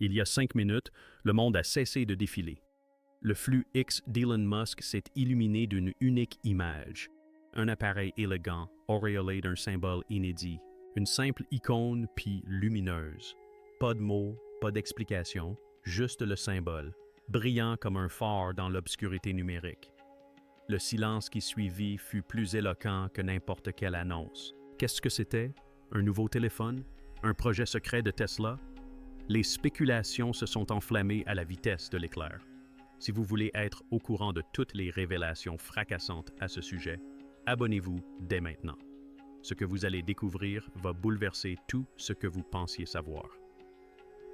Il y a 5 minutes, le monde a cessé de défiler. Le flux X d'Elon Musk s'est illuminé d'une unique image. Un appareil élégant, auréolé d'un symbole inédit. Une simple icône puis lumineuse. Pas de mots, pas d'explication, juste le symbole, brillant comme un phare dans l'obscurité numérique. Le silence qui suivit fut plus éloquent que n'importe quelle annonce. Qu'est-ce que c'était? Un nouveau téléphone? Un projet secret de Tesla? Les spéculations se sont enflammées à la vitesse de l'éclair. Si vous voulez être au courant de toutes les révélations fracassantes à ce sujet, abonnez-vous dès maintenant. Ce que vous allez découvrir va bouleverser tout ce que vous pensiez savoir.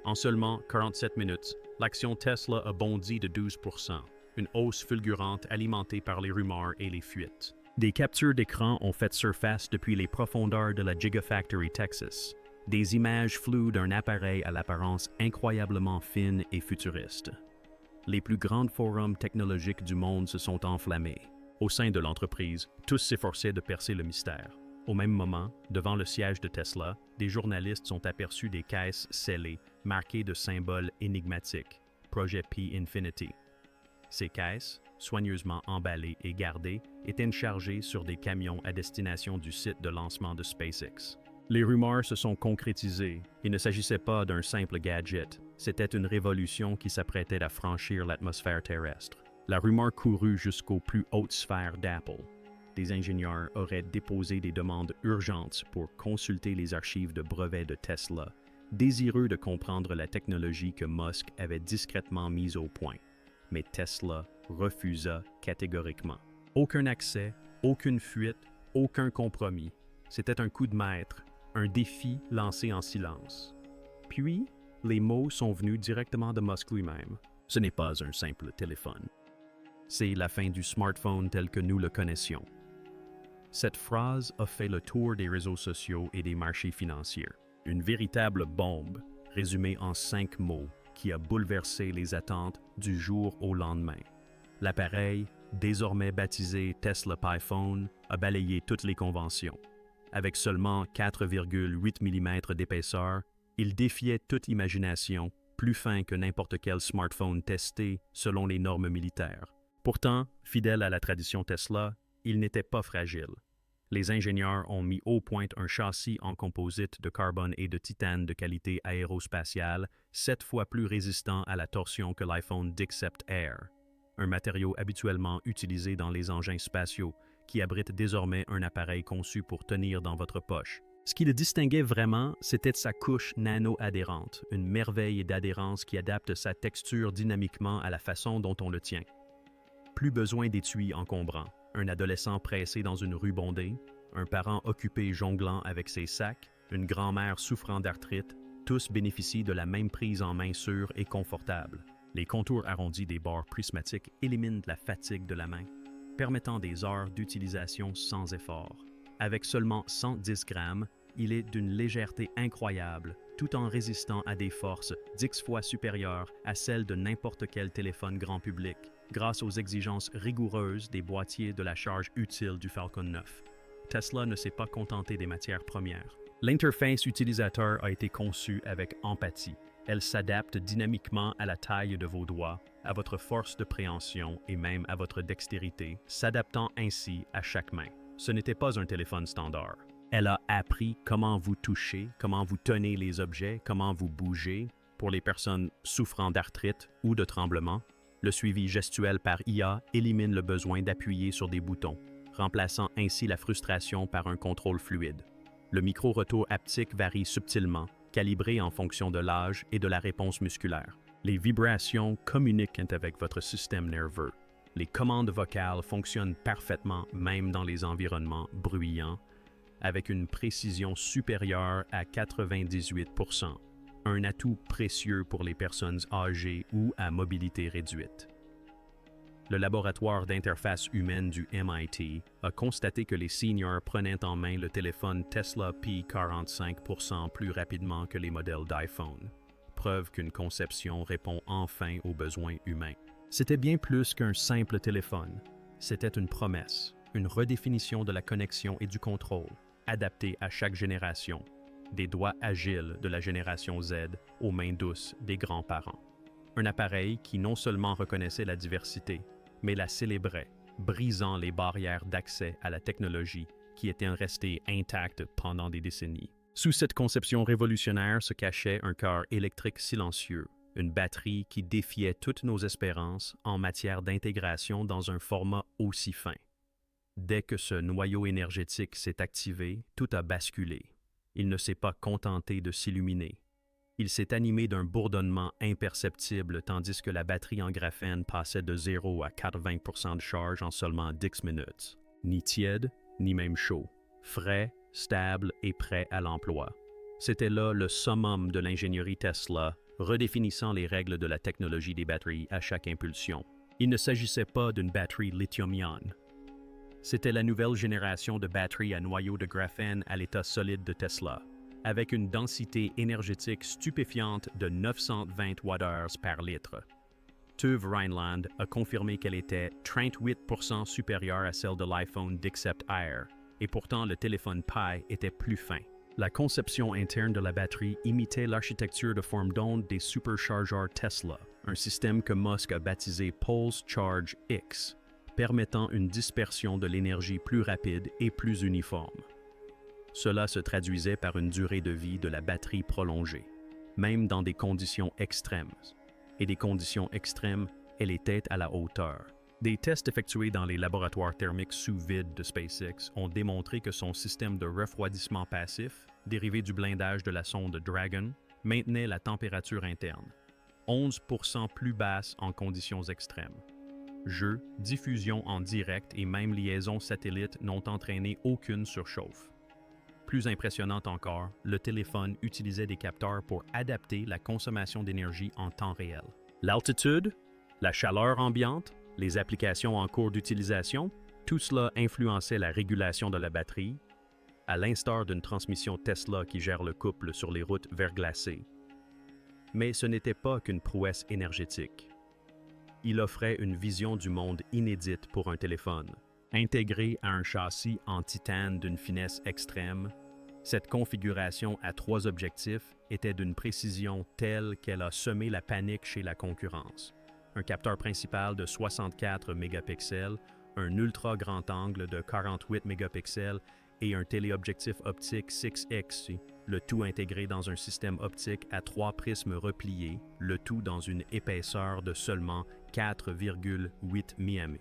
En seulement 47 minutes, l'action Tesla a bondi de 12%, une hausse fulgurante alimentée par les rumeurs et les fuites. Des captures d'écran ont fait surface depuis les profondeurs de la Gigafactory Texas. Des images floues d'un appareil à l'apparence incroyablement fine et futuriste. Les plus grands forums technologiques du monde se sont enflammés. Au sein de l'entreprise, tous s'efforçaient de percer le mystère. Au même moment, devant le siège de Tesla, des journalistes sont aperçus des caisses scellées, marquées de symboles énigmatiques, Projet P Infinity. Ces caisses, soigneusement emballées et gardées, étaient chargées sur des camions à destination du site de lancement de SpaceX. Les rumeurs se sont concrétisées. Il ne s'agissait pas d'un simple gadget. C'était une révolution qui s'apprêtait à franchir l'atmosphère terrestre. La rumeur courut jusqu'aux plus hautes sphères d'Apple. Des ingénieurs auraient déposé des demandes urgentes pour consulter les archives de brevets de Tesla, désireux de comprendre la technologie que Musk avait discrètement mise au point. Mais Tesla refusa catégoriquement. Aucun accès, aucune fuite, aucun compromis. C'était un coup de maître, un défi lancé en silence. Puis, les mots sont venus directement de Musk lui-même. Ce n'est pas un simple téléphone. C'est la fin du smartphone tel que nous le connaissions. Cette phrase a fait le tour des réseaux sociaux et des marchés financiers. Une véritable bombe, résumée en 5 mots, qui a bouleversé les attentes du jour au lendemain. L'appareil, désormais baptisé Tesla PiPhone, a balayé toutes les conventions. Avec seulement 4,8 mm d'épaisseur, il défiait toute imagination, plus fin que n'importe quel smartphone testé selon les normes militaires. Pourtant, fidèle à la tradition Tesla, il n'était pas fragile. Les ingénieurs ont mis au point un châssis en composite de carbone et de titane de qualité aérospatiale, 7 fois plus résistant à la torsion que l'iPhone Dixcept Air, un matériau habituellement utilisé dans les engins spatiaux, qui abrite désormais un appareil conçu pour tenir dans votre poche. Ce qui le distinguait vraiment, c'était sa couche nano-adhérente, une merveille d'adhérence qui adapte sa texture dynamiquement à la façon dont on le tient. Plus besoin d'étui encombrants, un adolescent pressé dans une rue bondée, un parent occupé jonglant avec ses sacs, une grand-mère souffrant d'arthrite, tous bénéficient de la même prise en main sûre et confortable. Les contours arrondis des bords prismatiques éliminent la fatigue de la main, permettant des heures d'utilisation sans effort. Avec seulement 110 grammes, il est d'une légèreté incroyable, tout en résistant à des forces 10 fois supérieures à celles de n'importe quel téléphone grand public, grâce aux exigences rigoureuses des boîtiers de la charge utile du Falcon 9. Tesla ne s'est pas contenté des matières premières. L'interface utilisateur a été conçue avec empathie. Elle s'adapte dynamiquement à la taille de vos doigts, à votre force de préhension et même à votre dextérité, s'adaptant ainsi à chaque main. Ce n'était pas un téléphone standard. Elle a appris comment vous touchez, comment vous tenez les objets, comment vous bougez. Pour les personnes souffrant d'arthrite ou de tremblement, le suivi gestuel par IA élimine le besoin d'appuyer sur des boutons, remplaçant ainsi la frustration par un contrôle fluide. Le micro-retour haptique varie subtilement, calibré en fonction de l'âge et de la réponse musculaire. Les vibrations communiquent avec votre système nerveux. Les commandes vocales fonctionnent parfaitement même dans les environnements bruyants, avec une précision supérieure à 98%, un atout précieux pour les personnes âgées ou à mobilité réduite. Le laboratoire d'interface humaine du MIT a constaté que les seniors prenaient en main le téléphone Tesla P 45% plus rapidement que les modèles d'iPhone, preuve qu'une conception répond enfin aux besoins humains. C'était bien plus qu'un simple téléphone, c'était une promesse, une redéfinition de la connexion et du contrôle, adaptée à chaque génération. des doigts agiles de la génération Z aux mains douces des grands-parents. Un appareil qui non seulement reconnaissait la diversité, mais la célébrait, brisant les barrières d'accès à la technologie qui étaient restées intactes pendant des décennies. Sous cette conception révolutionnaire se cachait un cœur électrique silencieux, une batterie qui défiait toutes nos espérances en matière d'intégration dans un format aussi fin. Dès que ce noyau énergétique s'est activé, tout a basculé. Il ne s'est pas contenté de s'illuminer. Il s'est animé d'un bourdonnement imperceptible tandis que la batterie en graphène passait de 0 à 80% de charge en seulement 10 minutes. Ni tiède, ni même chaud. Frais, stable et prêt à l'emploi. C'était là le summum de l'ingénierie Tesla, redéfinissant les règles de la technologie des batteries à chaque impulsion. Il ne s'agissait pas d'une batterie lithium-ion. C'était la nouvelle génération de batteries à noyau de graphène à l'état solide de Tesla, avec une densité énergétique stupéfiante de 920 Wh par litre. TÜV Rheinland a confirmé qu'elle était 38% supérieure à celle de l'iPhone Dixcept Air, et pourtant le téléphone Pi était plus fin. La conception interne de la batterie imitait l'architecture de forme d'onde des superchargeurs Tesla, un système que Musk a baptisé Pulse Charge X, permettant une dispersion de l'énergie plus rapide et plus uniforme. Cela se traduisait par une durée de vie de la batterie prolongée, même dans des conditions extrêmes. Et des conditions extrêmes, elle était à la hauteur. Des tests effectués dans les laboratoires thermiques sous vide de SpaceX ont démontré que son système de refroidissement passif, dérivé du blindage de la sonde Dragon, maintenait la température interne, 11% plus basse en conditions extrêmes. Jeux, diffusion en direct et même liaisons satellites n'ont entraîné aucune surchauffe. Plus impressionnante encore, le téléphone utilisait des capteurs pour adapter la consommation d'énergie en temps réel. L'altitude, la chaleur ambiante, les applications en cours d'utilisation, tout cela influençait la régulation de la batterie, à l'instar d'une transmission Tesla qui gère le couple sur les routes verglacées. Mais ce n'était pas qu'une prouesse énergétique. Il offrait une vision du monde inédite pour un téléphone. Intégré à un châssis en titane d'une finesse extrême, cette configuration à 3 objectifs était d'une précision telle qu'elle a semé la panique chez la concurrence. Un capteur principal de 64 mégapixels, un ultra grand angle de 48 mégapixels et un téléobjectif optique 6X, le tout intégré dans un système optique à 3 prismes repliés, le tout dans une épaisseur de seulement 4,8 mm.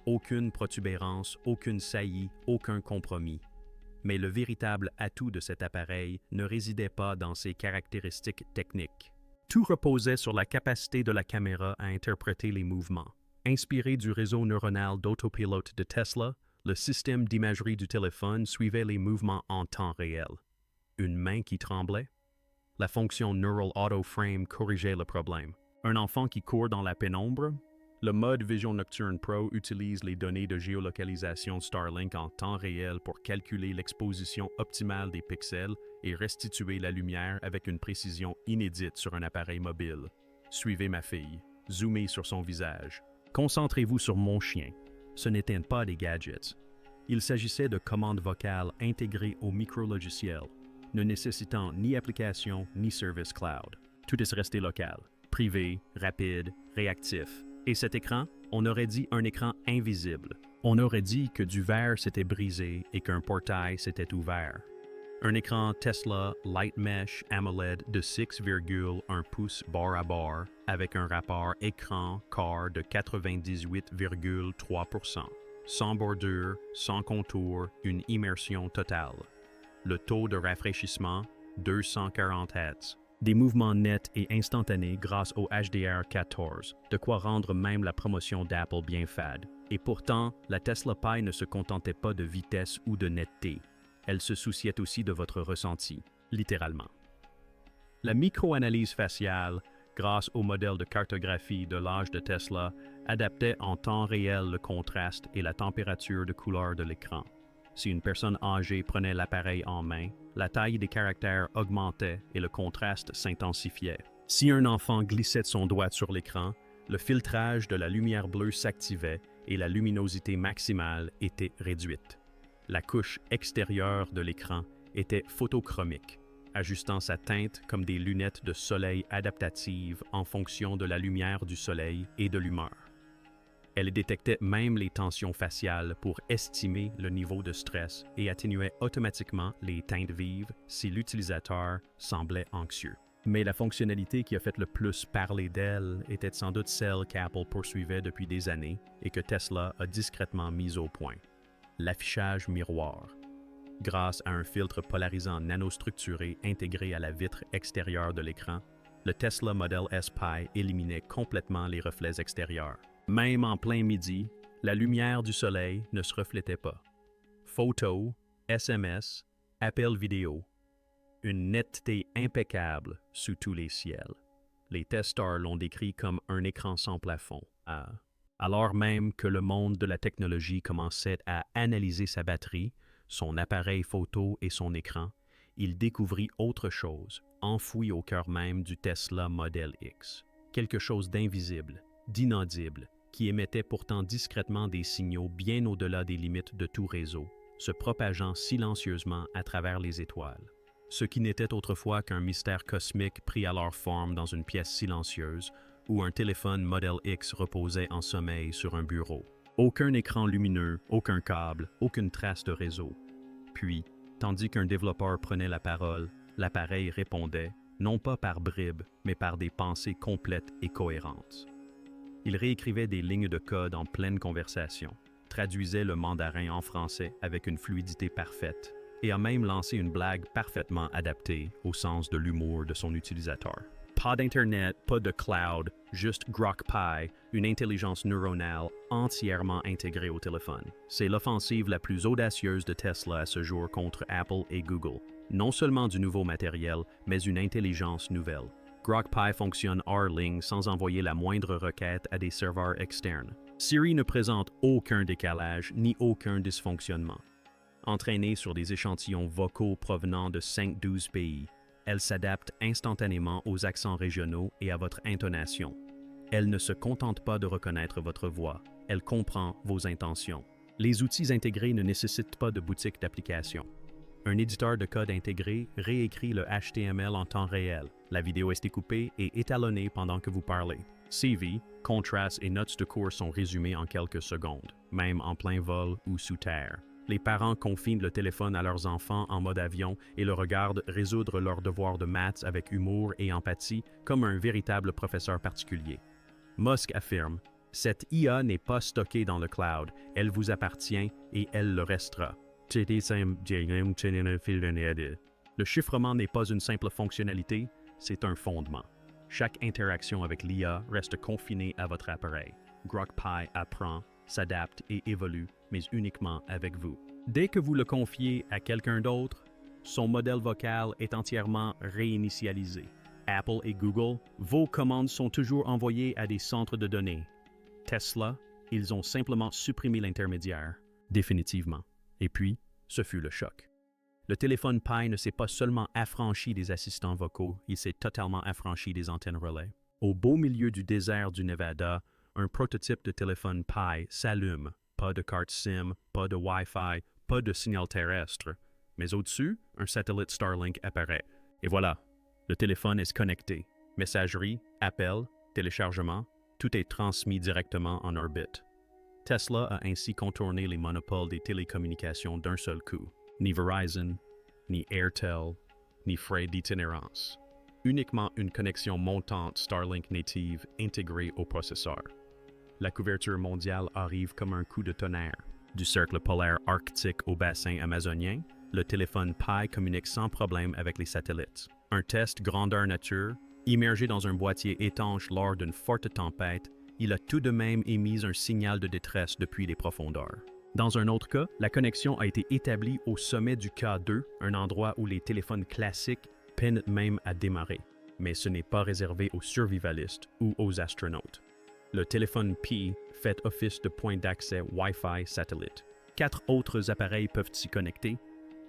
Aucune protubérance, aucune saillie, aucun compromis. Mais le véritable atout de cet appareil ne résidait pas dans ses caractéristiques techniques. Tout reposait sur la capacité de la caméra à interpréter les mouvements. Inspiré du réseau neuronal d'autopilote de Tesla, le système d'imagerie du téléphone suivait les mouvements en temps réel. Une main qui tremblait? La fonction Neural Auto Frame corrigeait le problème. Un enfant qui court dans la pénombre? Le mode Vision Nocturne Pro utilise les données de géolocalisation Starlink en temps réel pour calculer l'exposition optimale des pixels et restituer la lumière avec une précision inédite sur un appareil mobile. Suivez ma fille. Zoomez sur son visage. Concentrez-vous sur mon chien. Ce n'étaient pas des gadgets. Il s'agissait de commandes vocales intégrées au micro-logiciel, ne nécessitant ni application ni service cloud. Tout est resté local, privé, rapide, réactif. Et cet écran, on aurait dit un écran invisible. On aurait dit que du verre s'était brisé et qu'un portail s'était ouvert. Un écran Tesla Light Mesh AMOLED de 6,1 pouces bord à bord avec un rapport écran-corps de 98,3%. Sans bordure, sans contour, une immersion totale. Le taux de rafraîchissement, 240 Hz. Des mouvements nets et instantanés grâce au HDR14, de quoi rendre même la promotion d'Apple bien fade. Et pourtant, la Tesla Pi ne se contentait pas de vitesse ou de netteté. Elle se souciait aussi de votre ressenti, littéralement. La micro-analyse faciale, grâce au modèle de cartographie de l'âge de Tesla, adaptait en temps réel le contraste et la température de couleur de l'écran. Si une personne âgée prenait l'appareil en main, la taille des caractères augmentait et le contraste s'intensifiait. Si un enfant glissait son doigt sur l'écran, le filtrage de la lumière bleue s'activait et la luminosité maximale était réduite. La couche extérieure de l'écran était photochromique, ajustant sa teinte comme des lunettes de soleil adaptatives en fonction de la lumière du soleil et de l'humeur. Elle détectait même les tensions faciales pour estimer le niveau de stress et atténuait automatiquement les teintes vives si l'utilisateur semblait anxieux. Mais la fonctionnalité qui a fait le plus parler d'elle était sans doute celle qu'Apple poursuivait depuis des années et que Tesla a discrètement mise au point: l'affichage miroir. Grâce à un filtre polarisant nanostructuré intégré à la vitre extérieure de l'écran, le Tesla Model S Pi éliminait complètement les reflets extérieurs. Même en plein midi, la lumière du soleil ne se reflétait pas. Photos, SMS, appels vidéo. Une netteté impeccable sous tous les ciels. Les testeurs l'ont décrit comme un écran sans plafond. Alors même que le monde de la technologie commençait à analyser sa batterie, son appareil photo et son écran, il découvrit autre chose, enfoui au cœur même du Tesla Model X. Quelque chose d'invisible, d'inaudible, qui émettait pourtant discrètement des signaux bien au-delà des limites de tout réseau, se propageant silencieusement à travers les étoiles. Ce qui n'était autrefois qu'un mystère cosmique pris à leur forme dans une pièce silencieuse où un téléphone Model X reposait en sommeil sur un bureau. Aucun écran lumineux, aucun câble, aucune trace de réseau. Puis, tandis qu'un développeur prenait la parole, l'appareil répondait, non pas par bribes, mais par des pensées complètes et cohérentes. Il réécrivait des lignes de code en pleine conversation, traduisait le mandarin en français avec une fluidité parfaite, et a même lancé une blague parfaitement adaptée au sens de l'humour de son utilisateur. Pas d'Internet, pas de cloud, juste Grok Pi, une intelligence neuronale entièrement intégrée au téléphone. C'est l'offensive la plus audacieuse de Tesla à ce jour contre Apple et Google. Non seulement du nouveau matériel, mais une intelligence nouvelle. Grok Pi fonctionne hors ligne sans envoyer la moindre requête à des serveurs externes. Siri ne présente aucun décalage ni aucun dysfonctionnement. Entraînée sur des échantillons vocaux provenant de 5-12 pays, elle s'adapte instantanément aux accents régionaux et à votre intonation. Elle ne se contente pas de reconnaître votre voix, elle comprend vos intentions. Les outils intégrés ne nécessitent pas de boutique d'application. Un éditeur de code intégré réécrit le HTML en temps réel. La vidéo est découpée et étalonnée pendant que vous parlez. CV, contrastes et notes de cours sont résumés en quelques secondes, même en plein vol ou sous terre. Les parents confinent le téléphone à leurs enfants en mode avion et le regardent résoudre leurs devoirs de maths avec humour et empathie comme un véritable professeur particulier. Musk affirme: « Cette IA n'est pas stockée dans le cloud, elle vous appartient et elle le restera. » Le chiffrement n'est pas une simple fonctionnalité, c'est un fondement. Chaque interaction avec l'IA reste confinée à votre appareil. Grok Pi apprend, s'adapte et évolue, mais uniquement avec vous. Dès que vous le confiez à quelqu'un d'autre, son modèle vocal est entièrement réinitialisé. Apple et Google, vos commandes sont toujours envoyées à des centres de données. Tesla, ils ont simplement supprimé l'intermédiaire, définitivement. Et puis, ce fut le choc. Le téléphone Pi ne s'est pas seulement affranchi des assistants vocaux, il s'est totalement affranchi des antennes relais. Au beau milieu du désert du Nevada, un prototype de téléphone Pi s'allume. Pas de carte SIM, pas de Wi-Fi, pas de signal terrestre. Mais au-dessus, un satellite Starlink apparaît. Et voilà, le téléphone est connecté. Messagerie, appel, téléchargement, tout est transmis directement en orbite. Tesla a ainsi contourné les monopoles des télécommunications d'un seul coup. Ni Verizon, ni Airtel, ni frais d'itinérance. Uniquement une connexion montante Starlink native intégrée au processeur. La couverture mondiale arrive comme un coup de tonnerre. Du cercle polaire arctique au bassin amazonien, le téléphone Pi communique sans problème avec les satellites. Un test grandeur nature, immergé dans un boîtier étanche lors d'une forte tempête, il a tout de même émis un signal de détresse depuis les profondeurs. Dans un autre cas, la connexion a été établie au sommet du K2, un endroit où les téléphones classiques peinent même à démarrer. Mais ce n'est pas réservé aux survivalistes ou aux astronautes. Le téléphone Pi fait office de point d'accès Wi-Fi satellite. 4 autres appareils peuvent s'y connecter,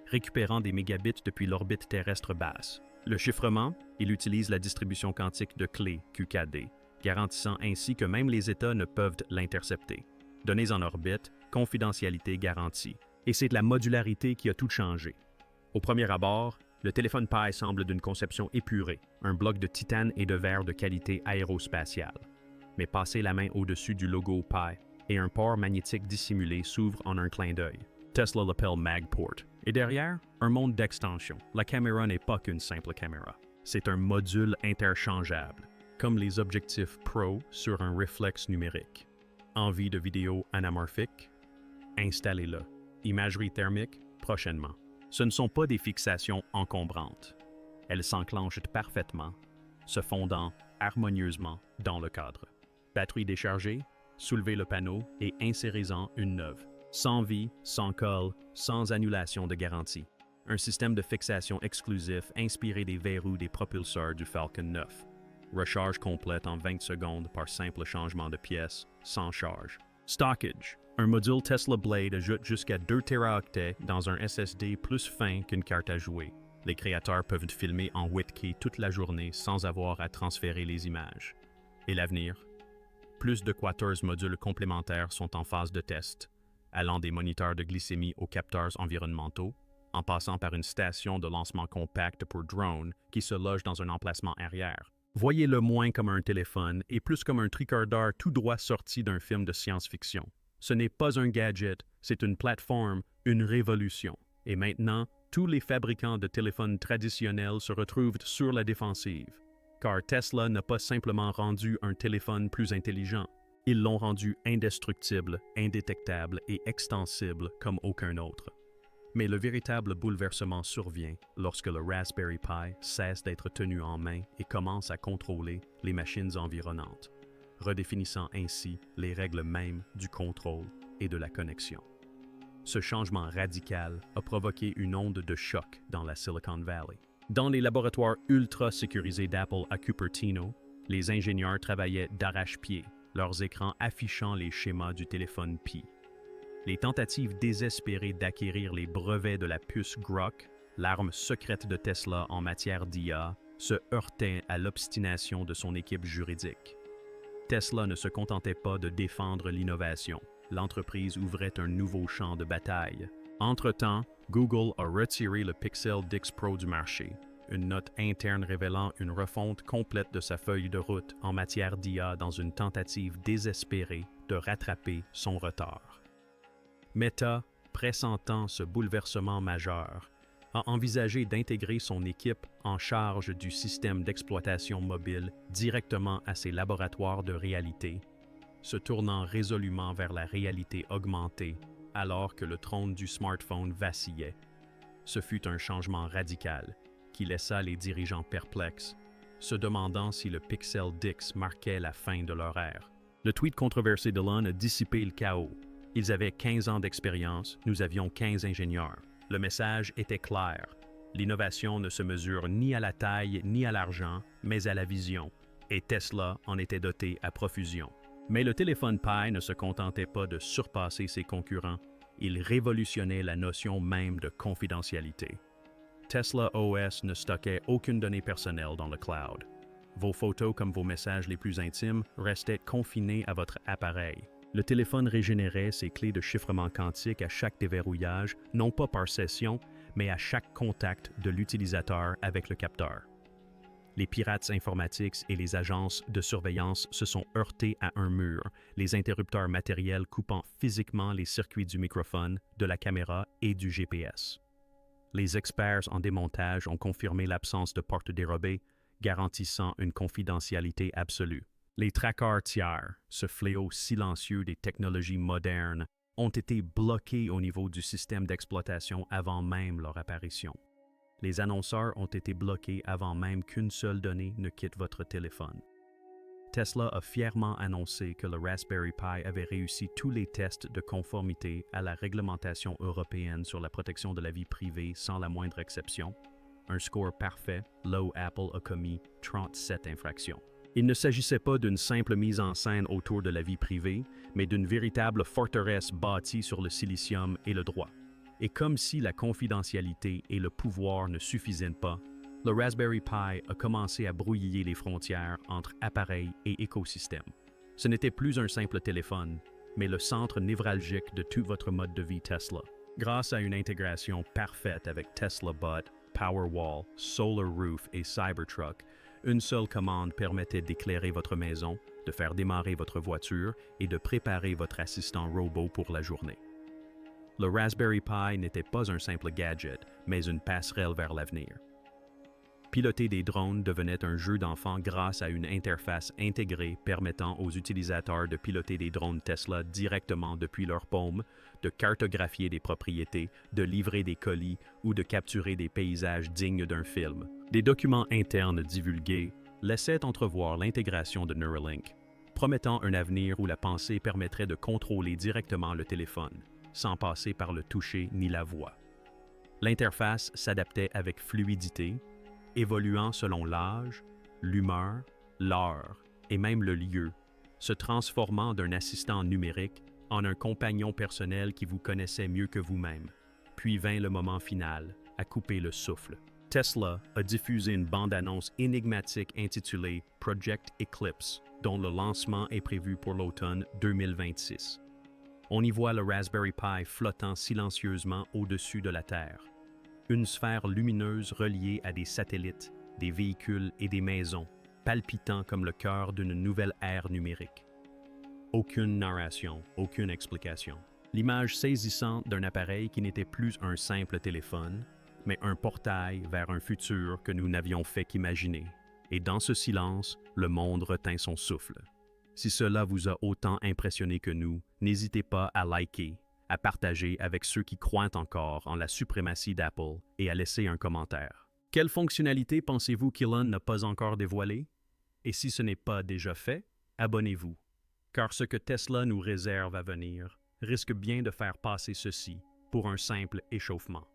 récupérant des mégabits depuis l'orbite terrestre basse. Le chiffrement, il utilise la distribution quantique de clés QKD, garantissant ainsi que même les États ne peuvent l'intercepter. Données en orbite, confidentialité garantie. Et c'est la modularité qui a tout changé. Au premier abord, Le téléphone Pi semble d'une conception épurée, un bloc de titane et de verre de qualité aérospatiale. Mais passez la main au-dessus du logo Pi, et un port magnétique dissimulé s'ouvre en un clin d'œil. Tesla l'appelle MagPort. Et derrière, un monde d'extension. La caméra n'est pas qu'une simple caméra. C'est un module interchangeable, comme les objectifs Pro sur un réflexe numérique. Envie de vidéo anamorphique? Installez-le. Imagerie thermique? Prochainement. Ce ne sont pas des fixations encombrantes. Elles s'enclenchent parfaitement, se fondant harmonieusement dans le cadre. Batterie déchargée, soulevez le panneau et insérez-en une neuve. Sans vie, sans colle, sans annulation de garantie. Un système de fixation exclusif inspiré des verrous des propulseurs du Falcon 9. Recharge complète en 20 secondes par simple changement de pièce, sans charge. Stockage. Un module Tesla Blade ajoute jusqu'à 2 Teraoctets dans un SSD plus fin qu'une carte à jouer. Les créateurs peuvent filmer en 8K toute la journée sans avoir à transférer les images. Et l'avenir? Plus de Quater's modules complémentaires sont en phase de test, allant des moniteurs de glycémie aux capteurs environnementaux, en passant par une station de lancement compacte pour drone qui se loge dans un emplacement arrière. Voyez-le moins comme un téléphone et plus comme un tricorder tout droit sorti d'un film de science-fiction. Ce n'est pas un gadget, c'est une plateforme, une révolution. Et maintenant, tous les fabricants de téléphones traditionnels se retrouvent sur la défensive. Car Tesla n'a pas simplement rendu un téléphone plus intelligent. Ils l'ont rendu indestructible, indétectable et extensible comme aucun autre. Mais le véritable bouleversement survient lorsque le Raspberry Pi cesse d'être tenu en main et commence à contrôler les machines environnantes, redéfinissant ainsi les règles mêmes du contrôle et de la connexion. Ce changement radical a provoqué une onde de choc dans la Silicon Valley. Dans les laboratoires ultra sécurisés d'Apple à Cupertino, les ingénieurs travaillaient d'arrache-pied, leurs écrans affichant les schémas du téléphone Pi. Les tentatives désespérées d'acquérir les brevets de la puce Grok, l'arme secrète de Tesla en matière d'IA, se heurtaient à l'obstination de son équipe juridique. Tesla ne se contentait pas de défendre l'innovation. L'entreprise ouvrait un nouveau champ de bataille. Entre-temps, Google a retiré le Pixel DeX Pro du marché, une note interne révélant une refonte complète de sa feuille de route en matière d'IA dans une tentative désespérée de rattraper son retard. Meta, pressentant ce bouleversement majeur, a envisagé d'intégrer son équipe en charge du système d'exploitation mobile directement à ses laboratoires de réalité, se tournant résolument vers la réalité augmentée alors que le trône du smartphone vacillait. Ce fut un changement radical qui laissa les dirigeants perplexes, se demandant si le Pixel DeX marquait la fin de leur ère. Le tweet controversé d'Elon a dissipé le chaos. Ils avaient 15 ans d'expérience, nous avions 15 ingénieurs. Le message était clair. L'innovation ne se mesure ni à la taille ni à l'argent, mais à la vision, et Tesla en était doté à profusion. Mais le téléphone Pi ne se contentait pas de surpasser ses concurrents, il révolutionnait la notion même de confidentialité. Tesla OS ne stockait aucune donnée personnelle dans le cloud. Vos photos comme vos messages les plus intimes restaient confinés à votre appareil. Le téléphone régénérait ses clés de chiffrement quantique à chaque déverrouillage, non pas par session, mais à chaque contact de l'utilisateur avec le capteur. Les pirates informatiques et les agences de surveillance se sont heurtés à un mur, les interrupteurs matériels coupant physiquement les circuits du microphone, de la caméra et du GPS. Les experts en démontage ont confirmé l'absence de portes dérobées, garantissant une confidentialité absolue. Les trackers tiers, ce fléau silencieux des technologies modernes, ont été bloqués au niveau du système d'exploitation avant même leur apparition. Les annonceurs ont été bloqués avant même qu'une seule donnée ne quitte votre téléphone. Tesla a fièrement annoncé que le Raspberry Pi avait réussi tous les tests de conformité à la réglementation européenne sur la protection de la vie privée sans la moindre exception. Un score parfait, là où Apple a commis 37 infractions. Il ne s'agissait pas d'une simple mise en scène autour de la vie privée, mais d'une véritable forteresse bâtie sur le silicium et le droit. Et comme si la confidentialité et le pouvoir ne suffisaient pas, le Raspberry Pi a commencé à brouiller les frontières entre appareil et écosystème. Ce n'était plus un simple téléphone, mais le centre névralgique de tout votre mode de vie Tesla. Grâce à une intégration parfaite avec Tesla Bot, Powerwall, Solar Roof et Cybertruck, une seule commande permettait d'éclairer votre maison, de faire démarrer votre voiture et de préparer votre assistant robot pour la journée. Le Raspberry Pi n'était pas un simple gadget, mais une passerelle vers l'avenir. Piloter des drones devenait un jeu d'enfant grâce à une interface intégrée permettant aux utilisateurs de piloter des drones Tesla directement depuis leur paume, de cartographier des propriétés, de livrer des colis ou de capturer des paysages dignes d'un film. Des documents internes divulgués laissaient entrevoir l'intégration de Neuralink, promettant un avenir où la pensée permettrait de contrôler directement le téléphone, sans passer par le toucher ni la voix. L'interface s'adaptait avec fluidité, évoluant selon l'âge, l'humeur, l'heure et même le lieu, se transformant d'un assistant numérique en un compagnon personnel qui vous connaissait mieux que vous-même. Puis vint le moment final, à couper le souffle. Tesla a diffusé une bande-annonce énigmatique intitulée Project Eclipse, dont le lancement est prévu pour l'automne 2026. On y voit le Raspberry Pi flottant silencieusement au-dessus de la Terre. Une sphère lumineuse reliée à des satellites, des véhicules et des maisons, palpitant comme le cœur d'une nouvelle ère numérique. Aucune narration, aucune explication. L'image saisissante d'un appareil qui n'était plus un simple téléphone, mais un portail vers un futur que nous n'avions fait qu'imaginer. Et dans ce silence, le monde retint son souffle. Si cela vous a autant impressionné que nous, n'hésitez pas à liker, à partager avec ceux qui croient encore en la suprématie d'Apple et à laisser un commentaire. Quelle fonctionnalité pensez-vous qu'Elon n'a pas encore dévoilée? Et si ce n'est pas déjà fait, abonnez-vous, car ce que Tesla nous réserve à venir risque bien de faire passer ceci pour un simple échauffement.